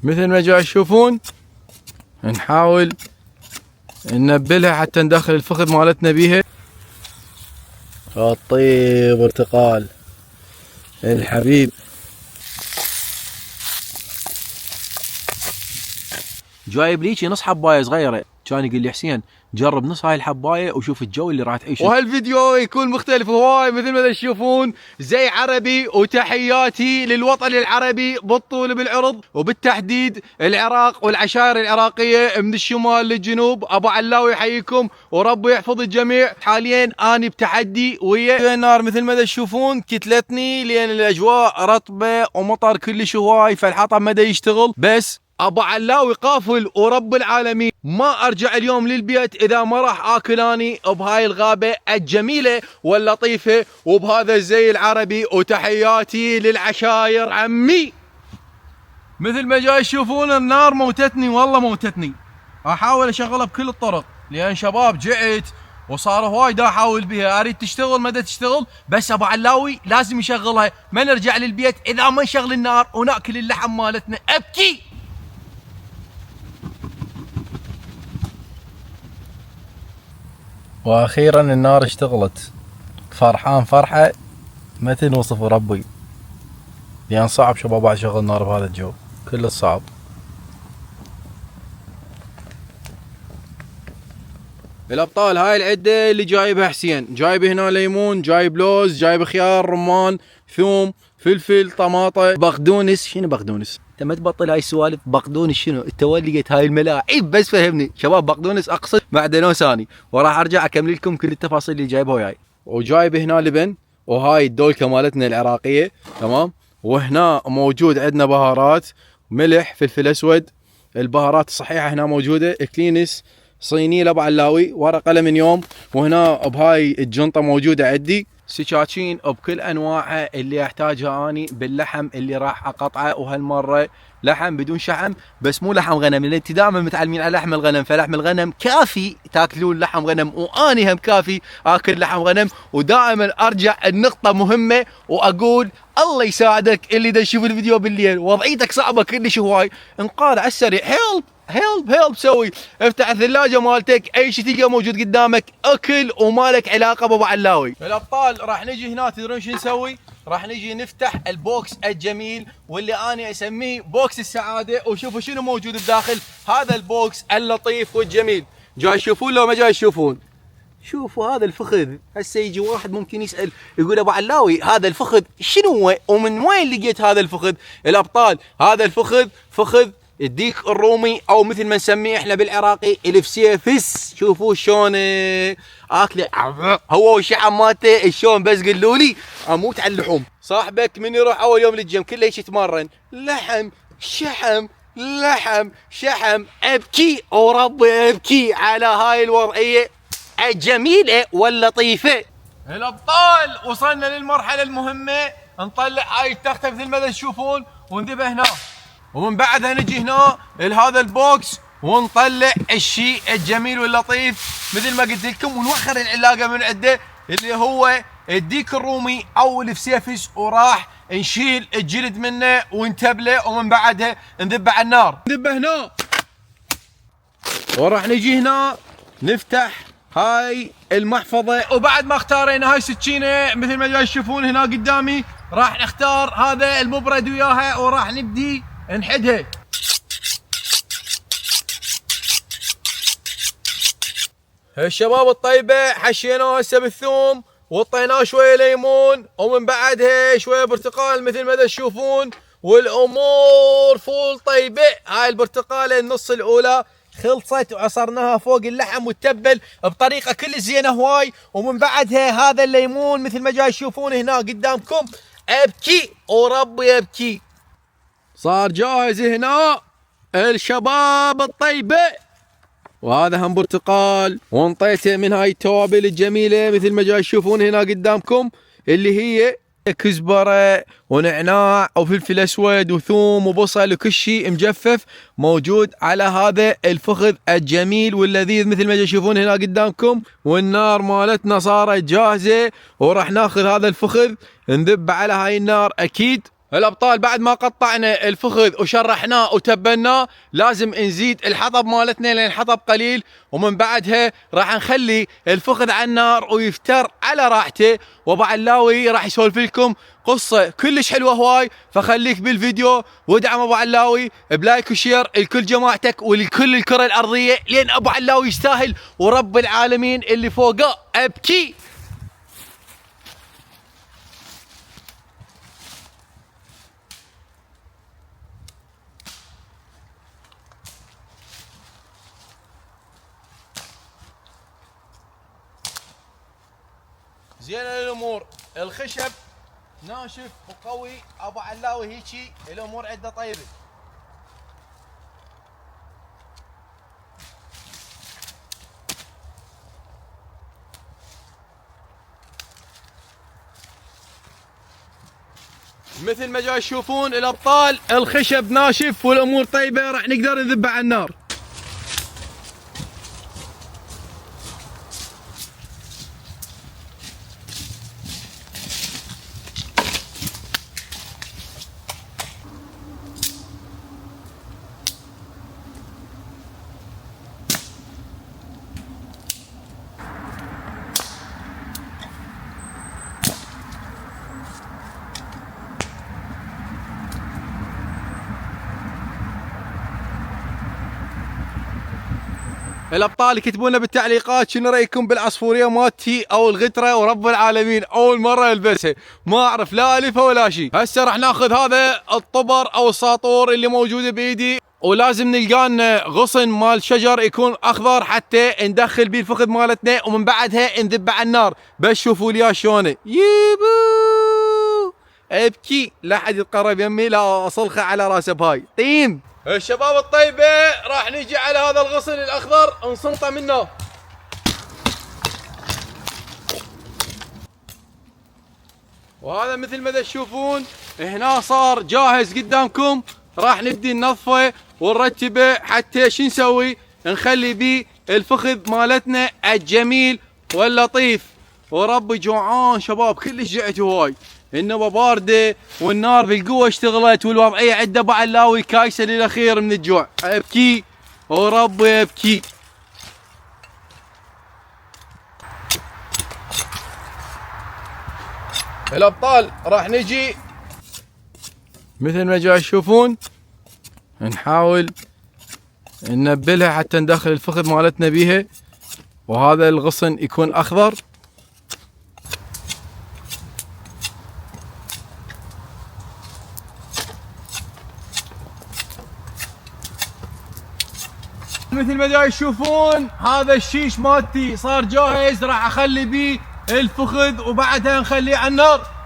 مثل ما جاي تشوفون نحاول ننبلها حتى ندخل الفخذ مالتنا بيها. الطيب برتقال الحبيب. جايب ليشي نص حبايه صغيره، كان يقول لي حسين جرب نص هاي الحبايه وشوف الجو اللي راح تعيشه. وهالفيديو يكون مختلف هواي مثل ما تشوفون، زي عربي، وتحياتي للوطن العربي بالطول بالعرض، وبالتحديد العراق والعشائر العراقيه من الشمال للجنوب. ابو علاوي يحييكم وربي يحفظ الجميع. حاليا اني بتحدي ويا النار مثل ما تشوفون، كتلتني لان الاجواء رطبه ومطر كلش هواي، فالحطب ما يشتغل. بس ابو علاوي قافل ورب العالمين ما ارجع اليوم للبيت اذا ما راح اكل اني بهاي الغابه الجميله واللطيفه وبهذا الزي العربي. وتحياتي للعشاير عمي. مثل ما جاي تشوفون النار موتتني، والله موتتني. احاول اشغلها بكل الطرق لان شباب جعت وصار هواي دا احاول بها، اريد تشتغل ما دا تشتغل، بس ابو علاوي لازم يشغلها. ما نرجع للبيت اذا ما نشغل النار وناكل اللحم مالتنا. ابكي. واخيرا النار اشتغلت، فرحان فرحه ما تنوصف ربي، لان صعب شباب بعد شغل النار بهذا الجو كله صعب. الابطال هاي العده اللي جايبها حسين، جايب هنا ليمون، جايب لوز، جايب خيار، رمان، ثوم، فلفل، طماطه، بقدونس. شنو بقدونس؟ انت ما تبطل هاي السوالف. بقدونس شنو؟ انت وين لقيت هاي الملاعب؟ بس فهمني شباب. بقدونس اقصد معدنوس ثاني، وراح ارجع اكمل لكم كل التفاصيل اللي جايبها وياي. وجايب هنا لبن، وهاي الدولكه مالتنا العراقيه، تمام. وهنا موجود عندنا بهارات، ملح، فلفل اسود. البهارات الصحيحه هنا موجوده، كلينس صيني لابو علاوي، ورقه الومنيوم. وهنا بهاي الجنطه موجوده عندي سكاكين بكل انواعها اللي احتاجها اني باللحم اللي راح اقطعه. وهالمره لحم بدون شحم، بس مو لحم غنم، لان انت دائما متعلمين على لحم الغنم، فلحم الغنم كافي تاكلون لحم غنم، واني هم كافي اكل لحم غنم. ودائما ارجع النقطه مهمه واقول الله يساعدك اللي دا يشوف الفيديو بالليل وضعيتك صعبه كلش هواي، انقال على السريع هيلب هيلب هيلب. سوي افتح الثلاجه مالتك، اي شيء تلقى موجود قدامك اكل ومالك علاقه بابو علاوي. الابطال راح نجي هنا، تدرون شو نسوي؟ راح نجي نفتح البوكس الجميل واللي انا اسميه بوكس السعاده، وشوفوا شنو موجود بداخل هذا البوكس اللطيف والجميل. جاي تشوفون لو ما جاي تشوفون؟ شوفوا هذا الفخذ. هسه يجي واحد ممكن يسال يقول ابو علاوي هذا الفخذ شنو هو ومن وين لقيت هذا الفخذ؟ الابطال هذا الفخذ فخذ الديك الرومي، او مثل ما نسميه احنا بالعراقي الفسيفس. شوفوا شلون اكله هو والشحم مالته شلون، بس قولوا لي اموت على اللحوم. صاحبك من يروح اول يوم للجيم كله ايش يتمرن؟ لحم شحم لحم شحم. ابكي وربي ابكي على هاي الوضعيه الجميلة واللطيفة. الابطال وصلنا للمرحلة المهمة، نطلع هاي التختة مثل ما تشوفون ونذبها هنا، ومن بعدها نجي هنا لهذا البوكس ونطلع الشيء الجميل واللطيف مثل ما قلت لكم، ونوخر العلاقة من عنده اللي هو الديك الرومي او الفسيفس، وراح نشيل الجلد منه ونتبله، ومن بعدها نذبه على النار. نذبه هنا، وراح نجي هنا نفتح هاي المحفظة. وبعد ما اختارينا هاي سكينة مثل ما جاي تشوفون هنا قدامي، راح نختار هذا المبرد وياها، وراح نبدي نحدها. الشباب الطيبة حشيناه هسه بالثوم، وطيناه شوية ليمون، ومن بعدها شوية برتقال مثل ما تشوفون، والامور فول طيبة. هاي البرتقالة النص الاولى خلصت وعصرناها فوق اللحم وتتبل بطريقه كل زينه هواي، ومن بعدها هذا الليمون مثل ما جاي تشوفون هنا قدامكم. ابكي وربي ابكي. صار جاهز هنا الشباب الطيبه، وهذا هم برتقال، وانطيته من هاي التوابل الجميله مثل ما جاي تشوفون هنا قدامكم، اللي هي كزبره ونعناع وفلفل اسود وثوم وبصل وكل شيء مجفف موجود على هذا الفخذ الجميل واللذيذ مثل ما تشوفون هنا قدامكم. والنار مالتنا صارت جاهزه، وراح ناخذ هذا الفخذ نذب على هاي النار اكيد، الابطال بعد ما قطعنا الفخذ وشرحناه وتبناه لازم نزيد الحطب مالتنا لين الحطب قليل، ومن بعدها راح نخلي الفخذ على النار ويفتر على راحته. وابو علاوي راح يسولف لكم قصه كلش حلوه هواي، فخليك بالفيديو وادعم ابو علاوي بلايك وشير لكل جماعتك ولكل الكره الارضيه، لين ابو علاوي يستاهل ورب العالمين اللي فوقه ابكي. زين الامور، الخشب ناشف وقوي، ابو علاوي هيجي الامور عنده طيبه. مثل ما جاي تشوفون الابطال الخشب ناشف والامور طيبه، راح نقدر نذبه على النار. الابطال يكتبون لنا بالتعليقات شنو رايكم بالعصفوريه مالتي او الغتره، ورب العالمين اول مره البسها ما اعرف لا الفها ولا شيء. هسه راح ناخذ هذا الطبر او الساطور اللي موجوده بايدي، ولازم نلقى لنا غصن مال شجر يكون اخضر حتى ندخل بيه الفخذ مالتنا، ومن بعدها نذبه على النار. بس شوفوا لي شلونه يبو ابكي، لا حد يتقرب يمي لا اصلخه على راسه بهاي طيم. الشباب الطيبة راح نيجي على هذا الغصن الأخضر نصنطه منه. وهذا مثل ما تشوفون هنا صار جاهز قدامكم، راح نبدي ننظفه ونرتبه حتى شو نسوي؟ نخلي بيه الفخذ مالتنا الجميل واللطيف. وربي جوعان شباب، كلش جعت هواي، النوى بارده والنار بالقوه اشتغلت والوضعيه عند ابو علاوي كايسه للاخير من الجوع. ابكي وربي ابكي. الابطال راح نجي مثل ما جاي تشوفون نحاول ننبلها حتى ندخل الفخذ مالتنا بيها، وهذا الغصن يكون اخضر. مثل ما جاي تشوفون هذا الشيش مالتي صار جاهز، راح اخلي بيه الفخذ وبعدها نخليه على النار.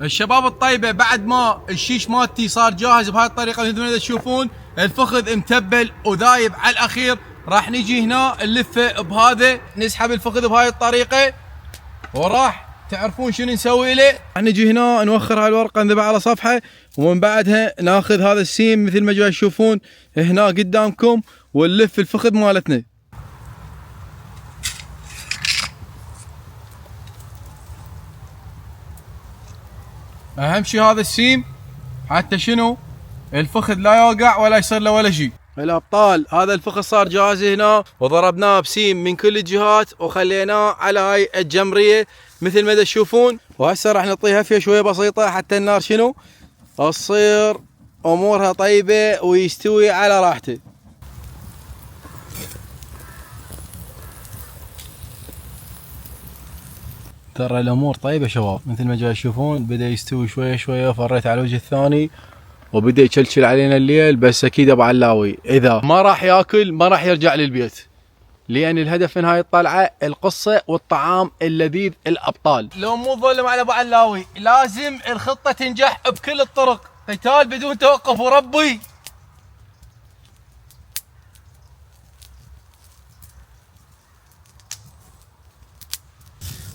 الشباب الطيبة بعد ما الشيش مالتي صار جاهز بهاي الطريقة مثل ما تشوفون الفخذ متبل وذايب على الأخير، راح نجي هنا نلفه بهذا، نسحب الفخذ بهاي الطريقة، وراح تعرفون شنو نسوي له. راح نجي هنا نوخر هاي الورقة نذبها على صفحة، ومن بعدها ناخذ هذا السيم مثل ما جاي تشوفون هنا قدامكم ونلف الفخذ مالتنا. اهم شيء هذا السيم حتى شنو الفخذ لا يوقع ولا يصير له ولا شيء. الابطال هذا الفخذ صار جاهز هنا، وضربناه بسيم من كل الجهات وخليناه على هاي الجمريه مثل ما تشوفون. وهسه راح نعطيها فيها شويه بسيطه حتى النار شنو تصير امورها طيبه ويستوي على راحته. ترى الامور طيبه شباب، مثل ما جاي تشوفون بدا يستوي شويه شويه، فريت على الوجه الثاني وبدا يشلشل علينا الليل. بس اكيد ابو علاوي اذا ما راح ياكل ما راح يرجع للبيت، لان الهدف من هاي الطلعه القصه والطعام اللذيذ. الابطال لو مو ظلم على ابو علاوي، لازم الخطه تنجح بكل الطرق، قتال بدون توقف وربي.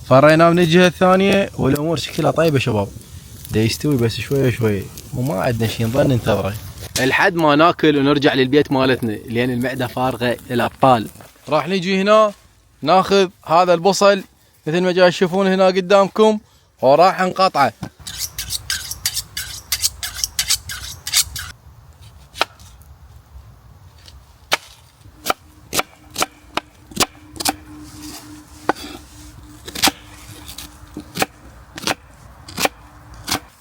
فريناه من الجهه الثانيه والامور شكلها طيبه شباب. دا يستوي بس شويه شويه وما عندنا شيء نظل ننتظره لحد ما ناكل ونرجع للبيت مالتنا لان المعده فارغه الابطال. راح نجي هنا ناخذ هذا البصل مثل ما جاي تشوفون هنا قدامكم وراح نقطعه.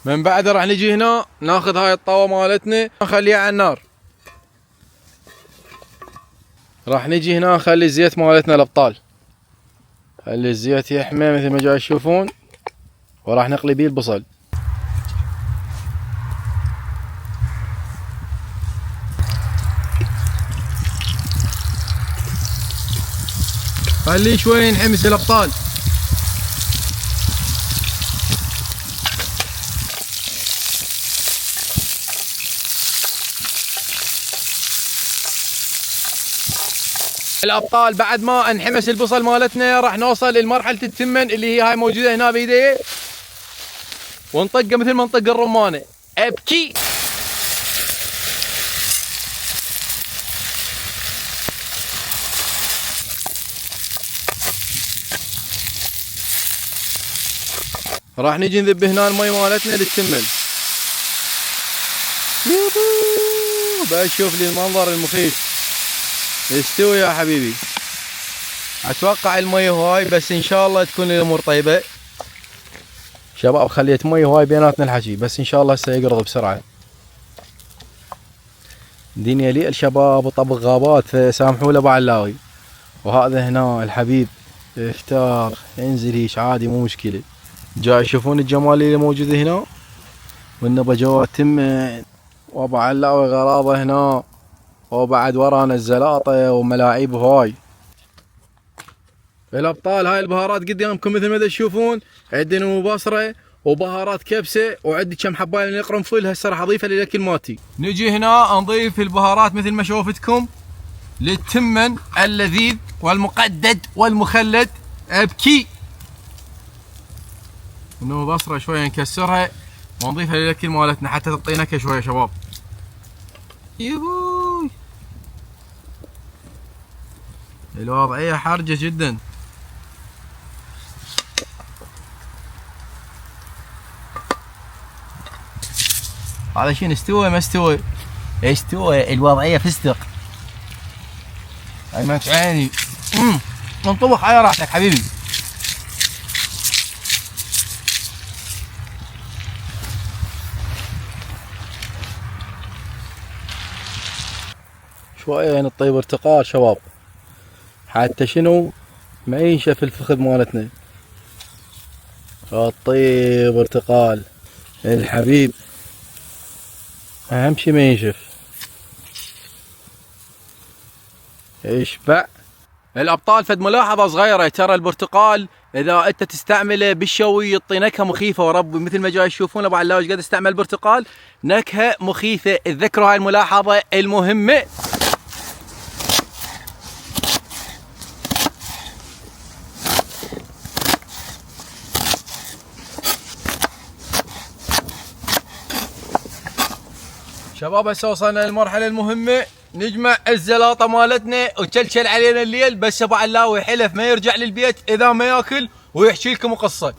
من بعد راح نجي هنا ناخذ هاي الطاوة مالتنا نخليها على النار. راح نجي هنا نخلي الزيت مالتنا الابطال، خلي الزيت يحمى مثل ما جاي تشوفون وراح نقلي بيه البصل. خليه شوي ينحمس الابطال. الابطال بعد ما انحمس البصل مالتنا راح نوصل لمرحله التمن اللي هي هاي موجوده هنا بيدي ونطقه مثل ما نطق الرمانه. ابكي راح نجي نذب هنا المي مالتنا للتمن. يابا بشوف لي المنظر المخيف. استوي يا حبيبي. اتوقع المي هواي بس ان شاء الله تكون الامور طيبه. شباب خليت مي هواي بيناتنا الحكي بس ان شاء الله هسه يقرض بسرعه. دنيا لي الشباب وطبق غابات فسامحوا له ابو علاوي. وهذا هنا الحبيب افتار ينزل هيش عادي مو مشكله. جاي يشوفون الجمال اللي موجود هنا والنبا جوا تمن وابو علاوي غراضه هنا وبعد ورانا الزلاطه وملاعيب هواي. الابطال هاي البهارات قدامكم مثل ما تشوفون عندنا مبصره وبهارات كبسه وعندي كم حبايه من القرنفل هسه راح اضيفها للاكل مالتي. نجي هنا نضيف البهارات مثل ما شوفتكم للتمن اللذيذ والمقدد والمخلد. ابكي انه بصره شويه نكسرها ونضيفها للاكل مالتنا حتى تعطي نكهه شويه شباب. يبوي الوضعيه حرجه جدا. هذا شنو استوى ما استوى؟ استوى الوضعيه فستق. هاي ما عيني انطبخ على راحتك حبيبي. شويه نطيب برتقال شباب حتى شنو ما ينشف الفخذ مالتنا. الطيب برتقال الحبيب اهم شي ما ينشف. اشبع الابطال. فد ملاحظه صغيره ترى البرتقال اذا انت تستعمله بالشوي يعطي نكهه مخيفه ورب مثل ما جاي تشوفون ابو علاوي قاعد استعمل برتقال نكهه مخيفه. تذكروا هاي الملاحظه المهمه. شباب هسه وصلنا للمرحله المهمه نجمع الزلاطه مالتنا وتشلشل علينا الليل بس ابو علاوي حلف ما يرجع للبيت اذا ما ياكل ويحكي لكم قصه.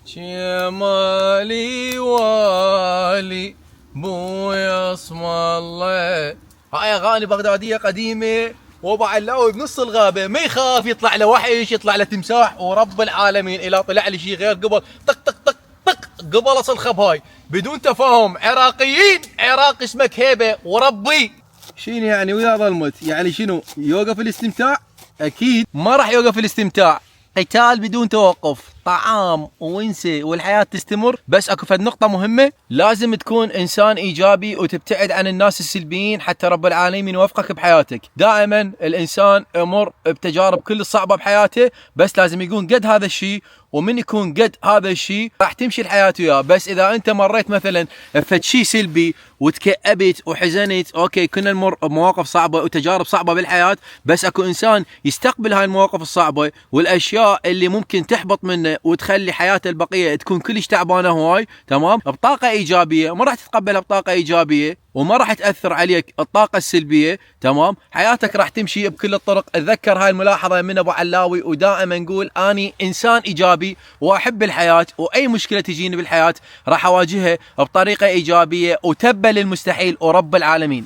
شمالي والي بويا اسم الله. هاي اغاني بغداديه قديمه وابو علاوي بنص الغابه ما يخاف يطلع له وحش يطلع له تمساح ورب العالمين اذا طلع لي شيء غير قبل طق طق طق طق قبل اصل هاي بدون تفاهم. عراقيين عراق اسمك هيبه وربي. شنو يعني ويا ظلمت يعني شنو يوقف الاستمتاع؟ اكيد ما راح يوقف الاستمتاع. قتال بدون توقف طعام وانسى والحياة تستمر. بس اكو فد نقطة مهمة، لازم تكون انسان ايجابي وتبتعد عن الناس السلبيين حتى رب العالمين يوفقك بحياتك. دائما الانسان يمر بتجارب كل صعبة بحياته، بس لازم يكون قد هذا الشيء، ومن يكون قد هذا الشيء راح تمشي الحياة وياه. بس اذا انت مريت مثلا بفد شيء سلبي وتكأبت وحزنت، اوكي كنا نمر بمواقف صعبة وتجارب صعبة بالحياة، بس اكو انسان يستقبل هاي المواقف الصعبة والاشياء اللي ممكن تحبط منه وتخلي حياته البقية تكون كلش تعبانة هواي، تمام، بطاقة ايجابية. ما راح تتقبلها بطاقة ايجابية وما راح تأثر عليك الطاقة السلبية، تمام. حياتك راح تمشي بكل الطرق. اتذكر هاي الملاحظة من ابو علاوي، ودائما نقول اني انسان ايجابي واحب الحياة، واي مشكلة تجيني بالحياة راح اواجهها بطريقة ايجابية، وتبا للمستحيل ورب العالمين.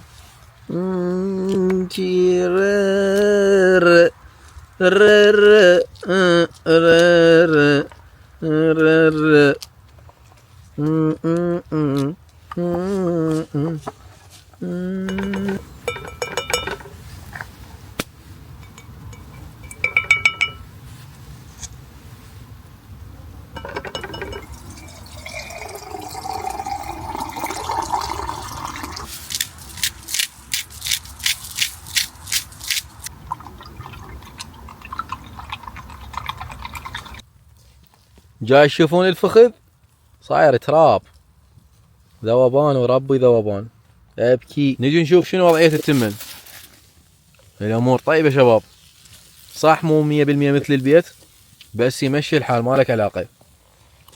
جاي تشوفون الفخذ صاير تراب، ذوبان وربي ذوبان، ابكي. نجي نشوف شنو وضعية التمن. الامور طيبة شباب، صح مو 100% مثل البيت، بس يمشي الحال ما لك علاقة.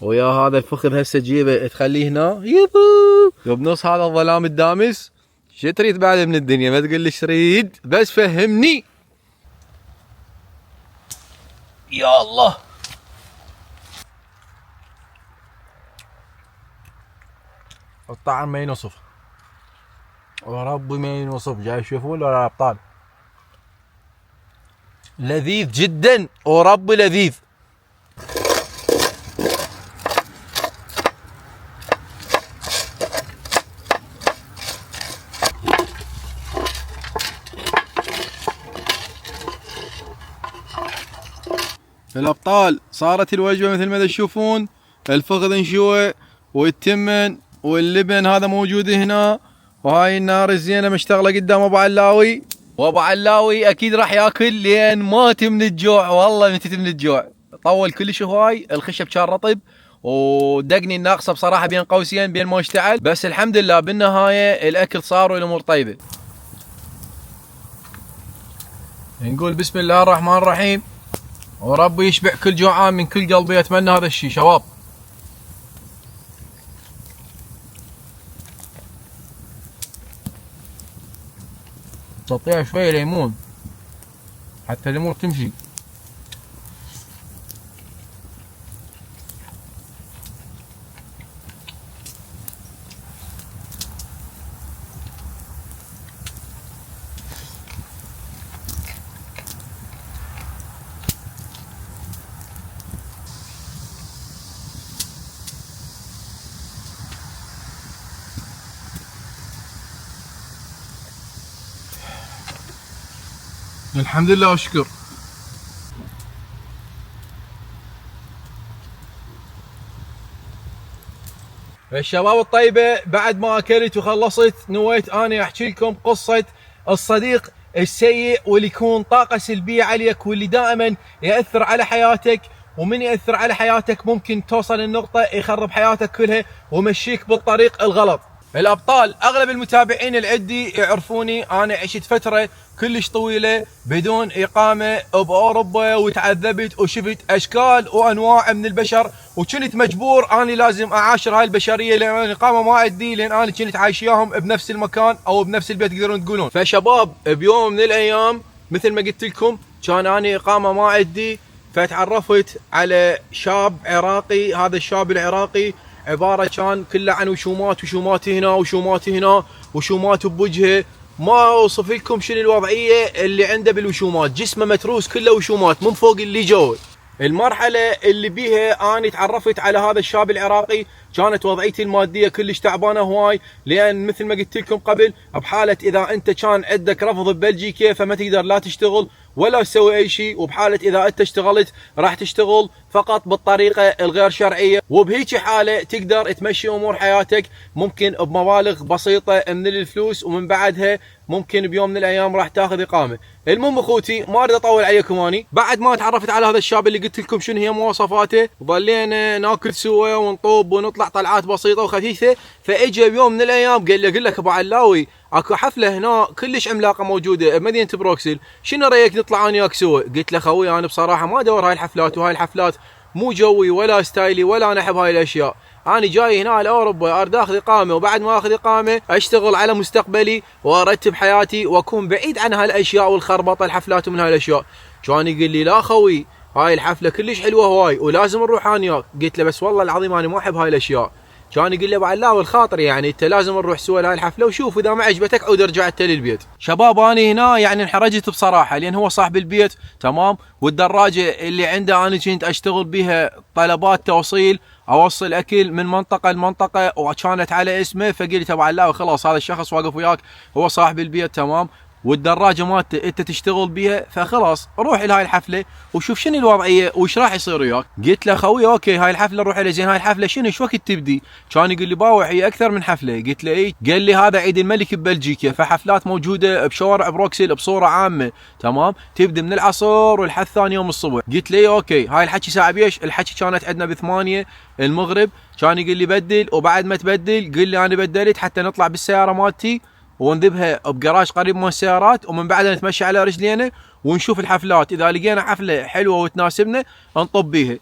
ويا هذا الفخذ هسه تجيبه تخليه هنا يبو وبنص هذا الظلام الدامس. شو تريد بعد من الدنيا؟ ما تقول لي ايش تريد، بس فهمني يا الله. الطعم ما ينصف وربي ما ينصف. جاي تشوفون ولا ابطال؟ لذيذ جدا وربي لذيذ. الابطال صارت الوجبه مثل ما تشوفون، الفخذ انشوى والتمن واللبن هذا موجود هنا، وهاي النار الزينه مشتغله قدام ابو علاوي. وابو علاوي اكيد راح ياكل لين مات من الجوع، والله متت من الجوع. طول كلش هواي، الخشب كان رطب ودقني الناقصه بصراحه بين قوسين بين ما اشتعل، بس الحمد لله بالنهايه الاكل صار والامور طيبه. نقول بسم الله الرحمن الرحيم، وربي يشبع كل جوعان من كل قلبي. اتمنى هذا الشيء شباب. تعطيها شويه ليمون حتى الامور تمشي. الحمد لله وشكر. الشباب الطيبة، بعد ما اكلت وخلصت نويت اني احكي لكم قصة الصديق السيء واللي يكون طاقة سلبية عليك واللي دائما يأثر على حياتك، ومن يأثر على حياتك ممكن توصل النقطة يخرب حياتك كلها ويمشيك بالطريق الغلط. الابطال اغلب المتابعين اللي عندي يعرفوني انا عشت فتره كلش طويله بدون اقامه باوروبا، وتعذبت وشفت اشكال وانواع من البشر، وكنت مجبور اني لازم اعاشر هاي البشريه لان الاقامه ما عندي، لان انا كنت عايش وياهم بنفس المكان او بنفس البيت تقدرون تقولون. فشباب بيوم من الايام مثل ما قلت لكم كان اني اقامه ما عندي، فتعرفت على شاب عراقي. هذا الشاب العراقي عبارة كان كله عن وشومات، وشومات هنا وشومات هنا وشومات بوجهه، ما اوصف لكم شنو الوضعية اللي عنده بالوشومات، جسمه متروس كله وشومات من فوق اللي جوا. المرحلة اللي بيها اني تعرفت على هذا الشاب العراقي كانت وضعيتي المادية كلش تعبانة هواي، لان مثل ما قلت لكم قبل بحالة اذا انت كان عندك رفض ببلجيكا فما تقدر لا تشتغل ولا تسوي اي شيء. وبحاله اذا انت اشتغلت راح تشتغل فقط بالطريقه الغير شرعيه، وبهيك حاله تقدر تمشي امور حياتك ممكن بمبالغ بسيطه من الفلوس، ومن بعدها ممكن بيوم من الايام راح تاخذ اقامه. المهم اخوتي ما اريد اطول عليكم، اني بعد ما تعرفت على هذا الشاب اللي قلت لكم شنو هي مواصفاته، وظلينا ناكل سوا ونطوب ونطلع طلعات بسيطه وخفيفه، فاجى بيوم من الايام قال لي اقول لك ابو علاوي اكو حفله هنا كلش عملاقه موجوده بمدينه بروكسل، شنو رايك نطلع انا وياك سوا؟ قلت له خوي انا بصراحه ما ادور هاي الحفلات، وهاي الحفلات مو جوي ولا ستايلي ولا انا احب هاي الاشياء. انا جاي هنا لاوروبا اريد اخذ اقامه، وبعد ما اخذ اقامه اشتغل على مستقبلي وارتب حياتي واكون بعيد عن هالاشياء والخربطه الحفلات ومن هالاشياء. كان يقول لي لا خوي هاي الحفله كلش حلوه هواي ولازم نروح انا وياك. قلت له بس والله العظيم انا ما احب هاي الاشياء. كان يقول لي ابو علاوي الخاطر يعني انت لازم نروح سوا لهاي الحفله، وشوف اذا ما عجبتك عود ارجع انت للبيت. شباب انا هنا يعني انحرجت بصراحه، لان هو صاحب البيت تمام، والدراجه اللي عنده انا كنت اشتغل بها طلبات توصيل، اوصل اكل من منطقه لمنطقه وكانت على اسمه. فقلت ابو علاوي خلاص هذا الشخص واقف وياك هو صاحب البيت تمام، والدراجه مالته انت تشتغل بيها، فخلاص روح لهاي الحفله وشوف شنو الوضعيه وش راح يصير وياك. قلت له خوي اوكي هاي الحفله نروح لها، زين هاي الحفله شنو ايش وقت تبدي؟ كان يقول لي باوع هي اكثر من حفله. قلت له اي، قال لي هذا عيد الملك ببلجيكا، فحفلات موجوده بشوارع بروكسل بصوره عامه تمام، تبدا من العصر والحد ثاني يوم الصبح. قلت له اوكي هاي الحكي ساعه بيش؟ الحكي كانت عندنا ب8 المغرب. كان يقول لي بدل، وبعد ما تبدل قل لي انا بدلت حتى نطلع بالسياره مالتي ونذبها بجراج قريب من السيارات، ومن بعدها نتمشى على رجلينا ونشوف الحفلات، اذا لقينا حفله حلوه وتناسبنا نطب بيها.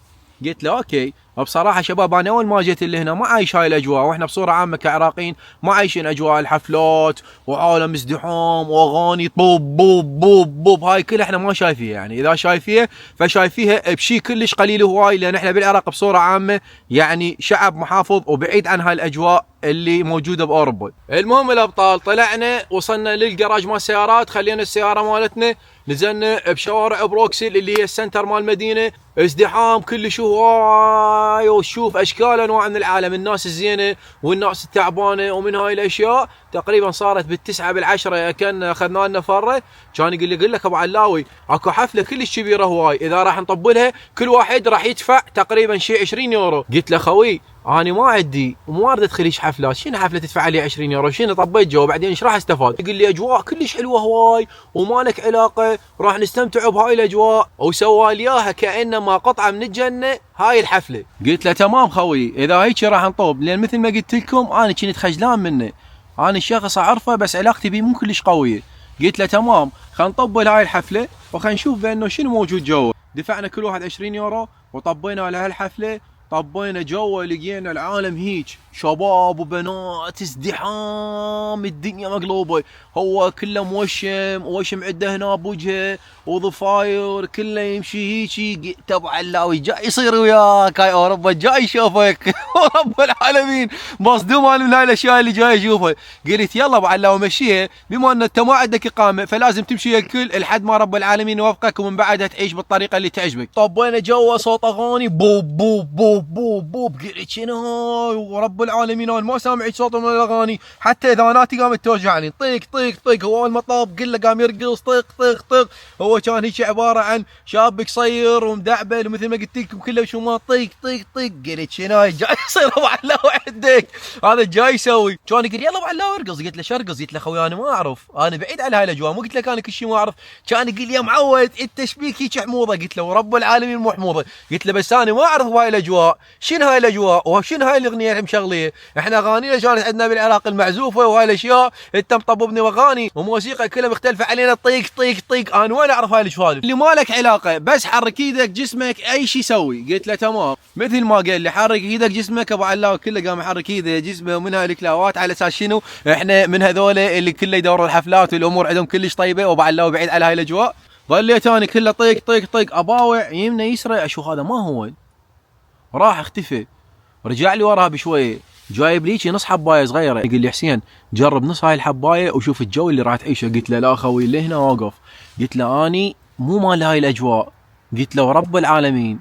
قلت له اوكي. بصراحه شباب انا اول ما جيت اللي هنا ما عايش هاي الاجواء، واحنا بصوره عامه كعراقيين ما عايشين اجواء الحفلات وعالم ازدحام واغاني طوب بوب بوب بوب، هاي كلها احنا ما شايفيها. يعني اذا شايفيها فشايفيها بشيء كلش قليل هواي، لان احنا بالعراق بصوره عامه يعني شعب محافظ وبعيد عن هاي الاجواء اللي موجوده باوروبا. المهم الابطال طلعنا وصلنا للجراج مال السيارات، خلينا السياره مالتنا، نزلنا بشوارع بروكسل اللي هي السنتر مال المدينه، ازدحام كلش هواي، وشوف اشكال انواع من العالم، الناس الزينه والناس التعبانه، ومن هاي الاشياء تقريبا صارت بالتسعة بالعشرة كان اخذنا لنا فره. كان يقول لي قل لك ابو علاوي اكو حفله كلش كبيره هواي، اذا راح نطبلها كل واحد راح يدفع تقريبا شيء 20 يورو. قلت له خوي انا ما عندي وما اريد ادخل ايش حفلات، شنو حفله تدفع علي 20 يورو؟ شنو طبيت جو وبعدين ايش راح استفاد؟ يقول لي اجواء كلش حلوه هواي وما لك علاقه، راح نستمتع بهاي الاجواء، وسوى لي اياها كانما قطعه من الجنه هاي الحفله. قلت له تمام خوي اذا هيك راح نطوب، لان مثل ما قلت لكم انا كنت خجلان منه، انا الشخص اعرفه بس علاقتي بيه مو كلش قويه. قلت له تمام خلينا نطبل هاي الحفله وخلينا نشوف بانه شنو موجود جوا. دفعنا كل واحد 20 يورو وطبينا لهالحفله، طبينا جوا لقينا العالم هيك شباب وبنات ازدحام، الدنيا مقلوبه، هو كله موشم عنده هنا بوجهه وضفاير كله يمشي هيجي. قلت ابو علاوي جاي يصير وياك هاي اوروبا، جاي يشوفك رب العالمين مصدوم انا من هاي الاشياء اللي جاي اشوفها. قلت يلا ابو علاوي مشيها، بما ان انت ما عندك اقامه فلازم تمشي الكل لحد ما رب العالمين يوفقك، ومن بعدها تعيش بالطريقه اللي تعجبك. طبينا جوا صوت اغاني بوب بوب بوب بوب بوب، قلت شنو هاي ورب العالمين انا ما سامع صوت من الاغاني، حتى اذاناتي قامت توجعني طيق طيق طيق. هو المطاب كله قام يرقص طيق طيق طيق، هو كان هيك عباره عن شاب قصير ومدعبل ومثل ما قلت لكم كله شمال طيق طيق طيق. قلت شنو هاي جاي يصير ابو علاوي عندك؟ هذا جاي يسوي؟ كان يقول يلا ابو علاوي ارقص. قلت له شو ارقص؟ قلت له خوي انا ما اعرف، انا بعيد عن هاي الاجواء، مو قلت لك انا كل شيء ما اعرف. كان يقول يا معود انت شبيك هيك حموضه؟ قلت له ورب العالمين مو حموضه، قلت له بس انا ما اعرف هاي الاجواء، شنو هاي الاجواء وشنو هاي الاغنيه اللي مشغليه؟ احنا اغانينا كانت عندنا بالعراق المعزوفه وهاي الاشياء، انت مطببني واغاني وموسيقى كلها مختلفه علينا طيق طيق طيق، انا وين اعرف هاي السوالف اللي ما لك علاقه، بس حرك ايدك جسمك اي شيء سوي. قلت له تمام. مثل ما قال لي حرك ايدك جسمك، ابو علاوي كله قام يحرك ايده جسمه ومن هاي الكلاوات، على اساس شنو؟ احنا من هذول اللي كله يدوروا الحفلات والامور عندهم كلش طيبه، وابو علاوي بعيد على هاي الاجواء. ظليت انا كله طيق طيق طيق، اباوع يمنا يسرى اشوف هذا ما هو، راح اختفى. رجع لي وراها بشويه جايب لي نص حبايه صغيره، يقول لي حسين جرب نص هاي الحبايه وشوف الجو اللي راح تعيشه. قلت له لا خوي اللي هنا واقف، قلت له اني مو مال هاي الاجواء، قلت له ورب العالمين،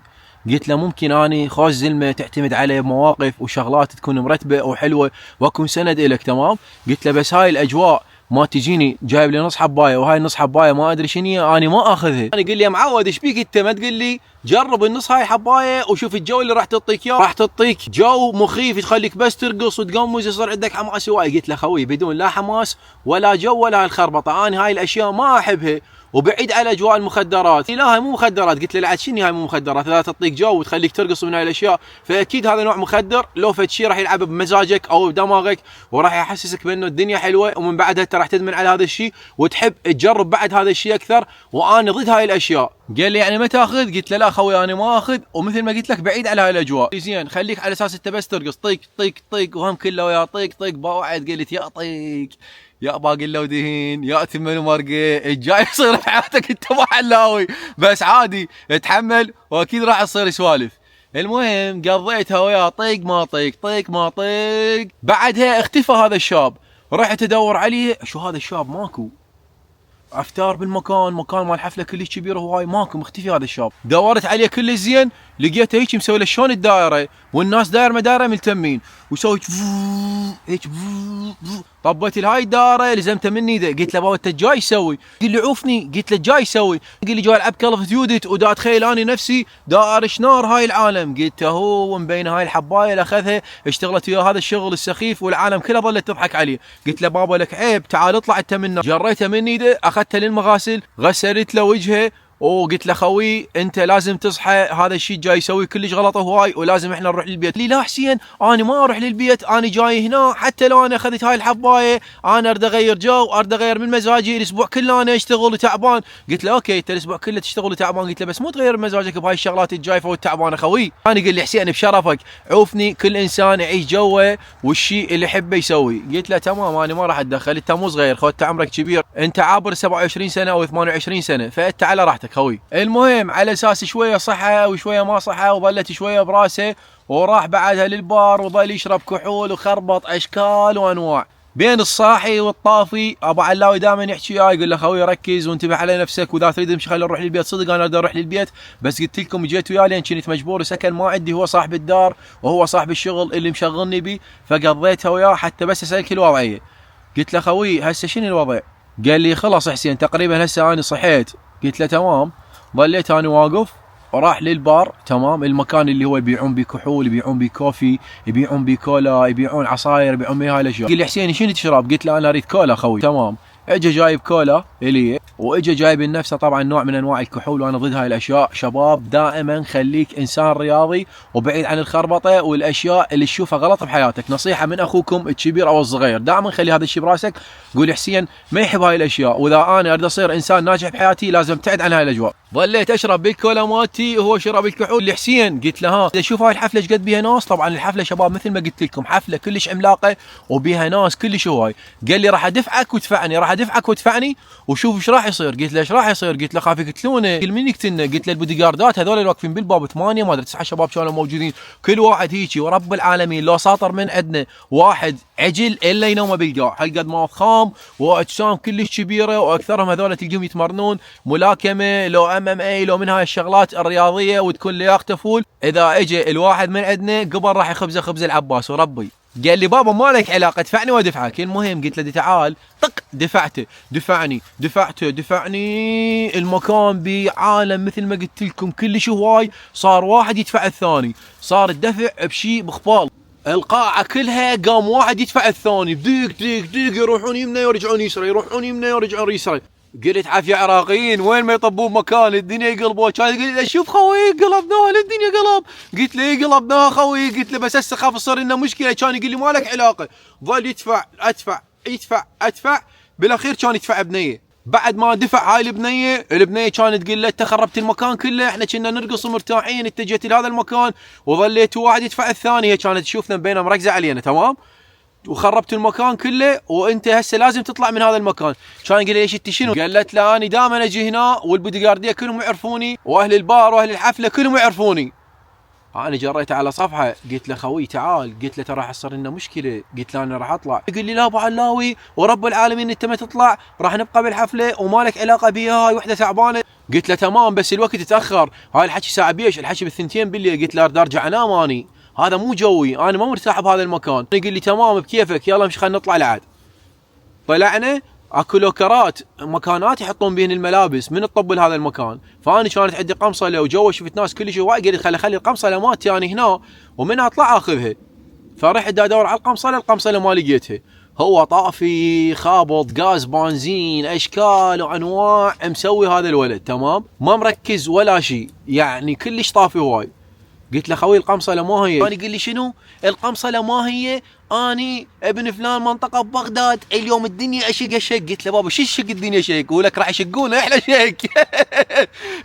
قلت له ممكن اني خوش زلمه تعتمد عليه بمواقف وشغلات تكون مرتبه وحلوه واكون سند لك تمام، قلت له بس هاي الاجواء ما تجيني جايب لي نص حبايه وهاي النص حبايه ما ادري شنو انا ما اخذها. انا يقول لي يا معود ايش بيك انت ما تقول لي جرب النص هاي حبايه وشوف الجو اللي راح تعطيك اياه، راح تعطيك جو مخيف تخليك بس ترقص وتقمز يصير عندك حماس هواي. قلت له خوي بدون لا حماس ولا جو ولا الخربطه، انا هاي الاشياء ما احبها وبعيد على اجواء المخدرات. لا هاي مو مخدرات. قلت له لا شنو هاي مو مخدرات، لا تعطيك جو وتخليك ترقص من هاي الاشياء، فاكيد هذا نوع مخدر. لو فد شيء راح يلعب بمزاجك او بدماغك وراح يحسسك بانه الدنيا حلوه، ومن بعدها انت راح تدمن على هذا الشيء وتحب تجرب بعد هذا الشيء اكثر، وانا ضد هاي الاشياء. قال لي يعني ما تاخذ؟ قلت له لا خوي انا ما اخذ، ومثل ما قلت لك بعيد على هاي الاجواء. زين خليك على اساس انت بس ترقص طيق طيق طيق وهم كله ويا طيق طيق. بوعد قلت يا طيق يا باقي لو دهين يا ثمن مرقه الجاي يصير حياتك انت ما حلاوي، بس عادي اتحمل واكيد راح تصير سوالف. المهم قضيتها ويا طيق ما طيق طيق ما طيق. بعدها اختفى هذا الشاب، رحت ادور عليه شو هذا الشاب ماكو. افتار بالمكان، مكان مال حفله كلش كبير هواي ماكو، مختفي هذا الشاب. دورت عليه كل زين، لقيته هيك مسوي له شلون الدائره والناس داير مدايره ملتمين ويسوي هيك. طبيت لهاي الدائره لزمته من ايده، قلت له بابا انت جاي تسوي؟ قال لي عوفني. قلت له جاي تسوي؟ قال لي جاي العب كول اوف ديوتي ودا اتخيل اني نفسي دائر شنار هاي العالم. قلت له هو مبين هاي الحبايه اللي اخذها اشتغلت ويا هذا الشغل السخيف والعالم كلها ظلت تضحك عليه. قلت له بابا لك عيب، تعال اطلع انت منا. جريته من ايده اخذته للمغاسل غسلت له وجهه وقلت له خوي انت لازم تصحى، هذا الشيء جاي يسوي كلش غلط هواي ولازم احنا نروح للبيت. لي لا حسين انا ما اروح للبيت، انا جاي هنا حتى لو انا اخذت هاي الحبايه انا اريد اغير جو، اريد اغير من مزاجي، الاسبوع كله انا اشتغل وتعبان. قلت له اوكي انت الاسبوع كله تشتغل وتعبان، قلت له بس مو تغير مزاجك بهاي الشغلات الجايفه والتعبانه خوي. انا قال لي حسين بشرفك عوفني، كل انسان يعيش جوه والشيء اللي يحبه يسوي. قلت له تمام انا ما راح اتدخل، انت مو صغير خذت عمرك كبير، انت عابر 27 سنه او 28 سنه فانت على راحتك خوي. المهم على اساس شويه صحه وشويه ما صحه وظلت شويه براسه، وراح بعدها للبار وظل يشرب كحول وخربط اشكال وانواع. بين الصاحي والطافي ابو علاوي دائما يحكي وياي يقول له خوي ركز وانتبه على نفسك، واذا تريد نمشي خلينا نروح للبيت. صدق انا اريد اروح للبيت بس قلت لكم جيت وياه لان كنت مجبور، سكن ما عندي، هو صاحب الدار وهو صاحب الشغل اللي مشغلني بيه، فقضيتها وياه حتى بس اسالك الوضعيه. قلت له خوي هسه شنو الوضع؟ قال لي خلاص حسين تقريبا هسه انا صحيت. قلت له تمام. ظليت انا واقف وراح للبار تمام، المكان اللي هو يبيعون بيه كحول، يبيعون بيه كوفي، يبيعون بيه كولا، يبيعون عصاير، يبيعون بيه هاي الاشياء. قال لي حسين شنو تشرب؟ قلت له انا اريد كولا خوي. تمام. اجى جايب كولا الي واجى جايب لنفسه طبعا نوع من انواع الكحول، وانا ضد هاي الاشياء. شباب دائما خليك انسان رياضي وبعيد عن الخربطه والاشياء اللي تشوفها غلط بحياتك. نصيحه من اخوكم الكبير او الصغير، دائما خلي هذا الشيء براسك. قول حسين ما يحب هاي الاشياء، واذا انا اريد اصير انسان ناجح بحياتي لازم ابتعد عن هاي الاجواء. ظليت اشرب بالكولا مالتي وهو شرب الكحول. لحسين قلت له ها شوف هاي الحفله ايش قد بيها ناس. طبعا الحفله شباب مثل ما قلت لكم حفله كلش عملاقه وبيها ناس كلش هواي. قال لي راح ادفعك وتدفعني، راح ادفعك وتدفعني وشوف ايش راح يصير. قلت له ايش راح يصير؟ قلت له خاف يقتلونه. قال من يقتلنا؟ قلت له البودي جاردات هذول اللي واقفين بالباب 8 ما ادري 9 شباب كانوا موجودين، كل واحد هيجي ورب العالمين لو ساطر من عندنا واحد عجل الا ينوم بالقاع، هالقد ما فخام واجسام كلش كبيره، واكثرهم هذول تلقيهم يتمرنون ملاكمه لو MMA لو من هاي الشغلات الرياضيه وتكون لياقته فول. اذا اجى الواحد من عندنا قبل راح يخبزه خبز العباس وربي. قال لي بابا ما لك علاقه ادفعني وادفعك. المهم قلت له تعال طق دفعته، دفعني دفعته دفعني. المكان بعالم مثل ما قلت لكم كلش هواي، صار واحد يدفع الثاني، صار الدفع بشيء بخبال. القاعة كلها قام واحد يدفع الثاني بديق ديق ديق، يروحون يمنى يرجعون يسرى، يروحون يمنى يرجعون يسرى. قلت عافية عراقيين وين ما يطبون مكان الدنيا يقلبون. كان يقول لي شوف خوي قلبناها الدنيا قلب. قلت له قلبناها خوي، قلت له بس هسه خاف تصير لنا مشكلة. كان يقول لي ما لك علاقة. ظل يدفع ادفع يدفع ادفع، بالاخير كان يدفع بنية. بعد ما دفع هاي البنية كانت تقول له انت خربت المكان كله، احنا كنا نرقص ومرتاحين انت جيت لهذا المكان وظليت واحد يدفع الثاني. هي كانت تشوفنا بيننا مركزة علينا تمام، وخربت المكان كله وانت هسه لازم تطلع من هذا المكان. كان يقول لي ليش انت شنو؟ قالت له انا دائما اجي هنا والبودي جارديه كلهم يعرفوني واهل البار واهل الحفله كلهم يعرفوني. انا جريته على صفحه قلت له خوي تعال، قلت له ترى راح تصير لنا مشكله. قلت له انا راح اطلع. يقول لي لا ابو علاوي ورب العالمين انت ما تطلع، راح نبقى بالحفله وما لك علاقه بيها، هاي وحده تعبانه. قلت له تمام بس الوقت يتاخر، هاي الحكي ساعه بيش، الحكي بالثنتين بالليل. قلت له اريد ارجع انام اني، هذا مو جوي، انا ما مرتاح بهذا المكان. يقول لي تمام بكيفك يلا مش خلينا نطلع لعد. طلعنا اكو لوكرات مكانات يحطون بين الملابس من تطبل هذا المكان. فاني كانت عندي قمصله وجوا شفت ناس كل شيء وايد، قلت خلي القمصله مالتي انا هنا ومنها اطلع اخذها. فرحت دا ادور على القمصله ما لقيتها. هو طافي خابط غاز بنزين اشكال وانواع مسوي هذا الولد، تمام، ما مركز ولا شيء، يعني كلش طافي هواي. قلت له خوي القمصله ما هي. كان يقول لي شنو القمصله ما هي، اني ابن فلان منطقه ببغداد، اليوم الدنيا اشق اشق. قلت له بابا شو الشق الدنيا شق؟ يقول لك راح يشقونا احلى شق.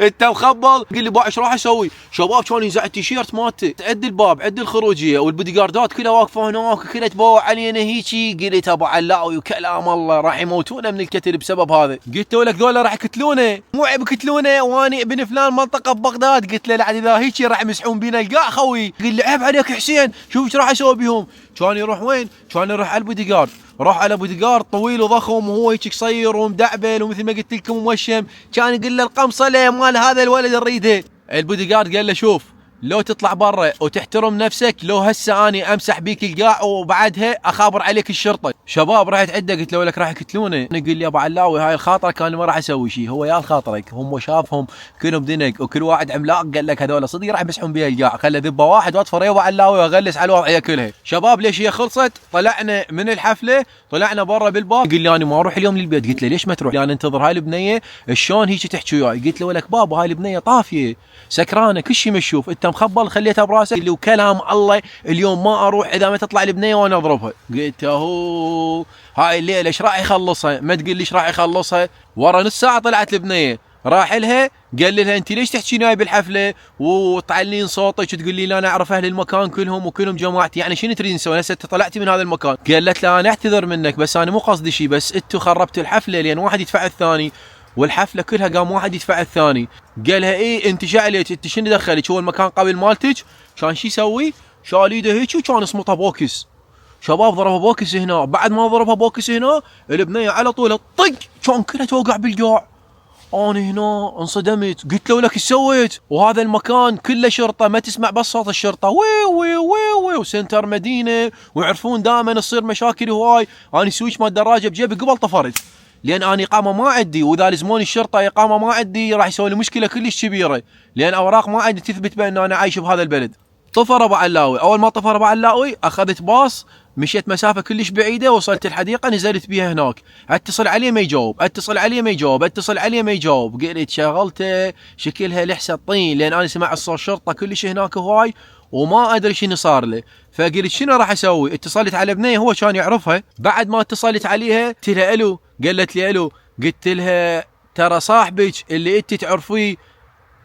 انت مخبل. قال لي با ايش راح اسوي؟ شباب كان ينزع التيشيرت مالته، عد الباب عد الخروجيه والبودي جاردات كلها واقفه هناك كلها تبوع علينا هيجي. قلت ابو علاوي وكلام الله راح يموتونا من الكتل بسبب هذا. قلت له لك ذولا راح يقتلونه، مو عيب يقتلونه واني ابن فلان منطقه ببغداد. قلت له لا اذا هيجي راح يمسحون بينا القاع خوي. قال لي عيب عليك حسين، شوف ايش راح اسوي بيهم. كان يروح وين؟ كان يروح على البودي جارد. روح على بودي جارد طويل وضخم وهو هيك قصير ومدعبل ومثل ما قلت لكم موشم. كان يقول له القمصله مال هذا الولد نريدها. البودي جارد قال له شوف لو تطلع برا وتحترم نفسك، لو هسه اني امسح بيك القاع وبعدها اخابر عليك الشرطه. شباب رحت عنده قلت له لك راح يقتلونه. يقول لي ابو علاوي هاي الخاطره كان ما راح اسوي شيء. هو يا خاطرك هم شافهم كلهم دنق وكل واحد عملاق، قال لك هذول صدق راح يمسحون بيها القاع، خلى ذبه واحد واطفر يا ابو علاوي واغلس على الوضعيه كلها. شباب ليش هي خلصت؟ طلعنا من الحفله طلعنا برا بالباب. قال لي انا ما اروح اليوم للبيت. قلت له ليش ما تروح؟ انا انتظر هاي البنيه شلون هيك تحكي وياي. قلت له لك بابا هاي البنيه طافيه سكرانه كل شيء مشوف، انت مخبل خليتها براسك. قال لي وكلام الله اليوم ما اروح اذا ما تطلع البنيه وانا اضربها. قلت له هاي الليله ايش راح يخلصها؟ ما تقول لي ايش راح يخلصها. ورا نص ساعه طلعت البنيه، راح لها قال لها انت ليش تحكين وياي بالحفله وتعلين صوتك وتقول لي لا انا اعرف اهل المكان كلهم وكلهم جماعتي، يعني شنو تريدين تسوي هسه طلعتي من هذا المكان؟ قالت لا انا اعتذر منك بس انا مو قصدي شيء، بس انتوا خربتوا الحفله لان واحد يدفع الثاني والحفله كلها قام واحد يدفع الثاني. قالها ايه انت شعلك انت شنو دخلك؟ هو المكان قبل مالتك. كان شو يسوي؟ شال ايده هيك وكان اسمه بوكس. شباب ضربها بوكس هنا، بعد ما ضربها بوكس هنا البنيه على طول طق كان كلها توقع بالقاع. انا هنا انصدمت قلت له لك ايش سويت؟ وهذا المكان كله شرطه ما تسمع بس صوت الشرطه وي وي وي وي وسنتر مدينه ويعرفون دائما تصير مشاكل هواي. انا سويتش مال الدراجه بجيبي قبل طفرت لان انا اقامه ما عندي، واذا لزموني الشرطه اقامه ما عندي راح يسوي لي مشكله كلش كبيره لان اوراق ما عندي تثبت بان انا عايش بهذا البلد. طفر ابو علاوي. اول ما طفر ابو علاوي اخذت باص مشيت مسافه كلش بعيده وصلت الحديقه نزلت بيها هناك. اتصل عليه ما يجاوب، اتصل عليه ما يجاوب، اتصل عليه ما يجاوب. قلت شغلته شكلها لحسه طين لان انا سمعت صوت شرطه كلش هناك هواي وما ادري شنو صار له. فقلت شنو راح اسوي؟ اتصلت على بنيه هو كان يعرفها. بعد ما اتصلت عليها قلت لها الو، قالت لي الو. قلت لها ترى صاحبك اللي انت تعرفيه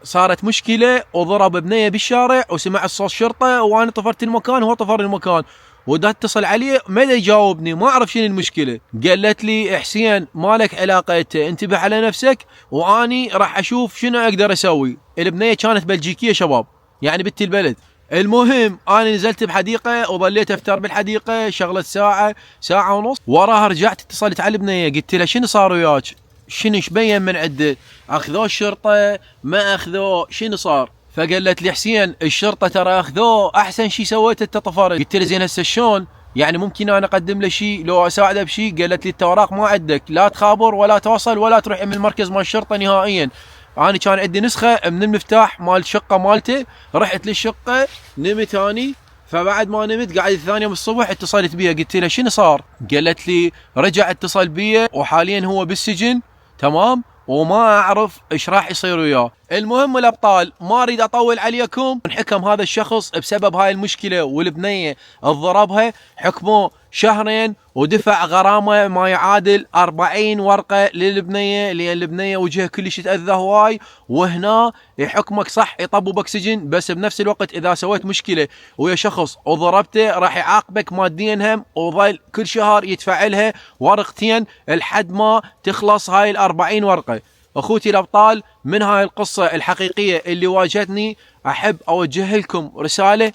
صارت مشكله وضرب بنيه بالشارع وسمع صوت شرطه وانا طفرت المكان وهو طفر المكان ودا اتصل عليه ما يجاوبني ما اعرف شنو المشكله. قالت لي حسين مالك علاقه انتبه على نفسك واني راح اشوف شنو اقدر اسوي. البنيه كانت بلجيكيه شباب يعني بنت البلد. المهم انا نزلت بحديقه وظليت افتر بالحديقه شغله ساعه ساعه ونص. وراها رجعت اتصلت على البنيه قلت لها شنو صار وياك؟ شنو ايش بين من عنده؟ اخذوه الشرطه ما اخذوه شنو صار؟ فقالت لي حسين الشرطه ترى اخذوه احسن شيء سويته انت طفرت. قلت له زين هسه شلون؟ يعني ممكن انا اقدم له شيء لو اساعده بشيء؟ قالت لي انت اوراق ما عندك لا تخابر ولا توصل ولا تروح من المركز مال الشرطه نهائيا. انا كان عندي نسخه من المفتاح مال الشقه مالته رحت للشقه نمت اني. فبعد ما نمت قاعد ثاني يوم الصبح اتصلت بيها قلت لها شنو صار؟ قالت لي رجع اتصل بيا وحاليا هو بالسجن تمام وما اعرف ايش راح يصير وياه. المهم الابطال ما اريد اطول عليكم. انحكم هذا الشخص بسبب هاي المشكله والبنيه الضربها حكموه شهرين ودفع غرامه ما يعادل 40 ورقه للبنيه لان البنيه وجهها كلش يتاذى هواي. وهنا يحكمك صح يطببك سجن بس بنفس الوقت اذا سويت مشكله ويا شخص وضربته راح يعاقبك ماديا هم وظل كل شهر يدفع لها ورقتين لحد ما تخلص هاي ال40 ورقه. اخوتي الابطال من هاي القصة الحقيقية اللي واجهتني أحب أوجه لكم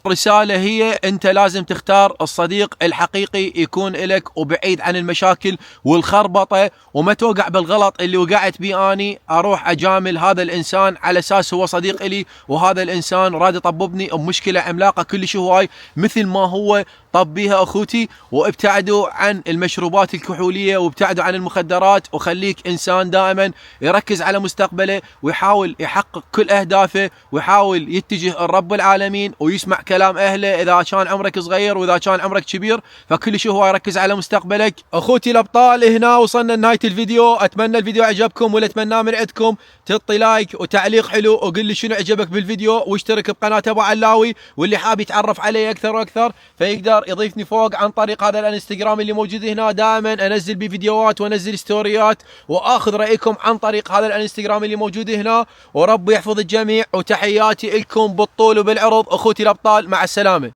رسالة هي أنت لازم تختار الصديق الحقيقي يكون لك وبعيد عن المشاكل والخربطة، وما توقع بالغلط اللي وقعت بيه أني أروح أجامل هذا الإنسان على أساس هو صديق إلي، وهذا الإنسان راد يطببني بمشكلة عملاقة كلش هواي مثل ما هو طب بيها أخوتي. وابتعدوا عن المشروبات الكحولية وابتعدوا عن المخدرات، وخليك إنسان دائما يركز على مستقبله ويحاول يحقق كل أهدافه ويحاول يتجه الرب العالمين ويسمع كلام أهله إذا كان عمرك صغير، وإذا كان عمرك كبير فكل شيء هو يركز على مستقبلك. أخوتي الأبطال هنا وصلنا لنهاية الفيديو. أتمنى الفيديو عجبكم، ولا أتمنى من عندكم تعطي لايك وتعليق حلو وقل لي شنو عجبك بالفيديو، واشترك بقناة أبو علاوي، واللي حاب يتعرف علي أكثر وأكثر فيقدر يضيفني فوق عن طريق هذا الانستغرام اللي موجود هنا. دائما انزل بفيديوهات وانزل ستوريات واخذ رايكم عن طريق هذا الانستغرام اللي موجود هنا، ورب يحفظ الجميع، وتحياتي لكم بالطول وبالعرض. اخوتي الابطال، مع السلامه.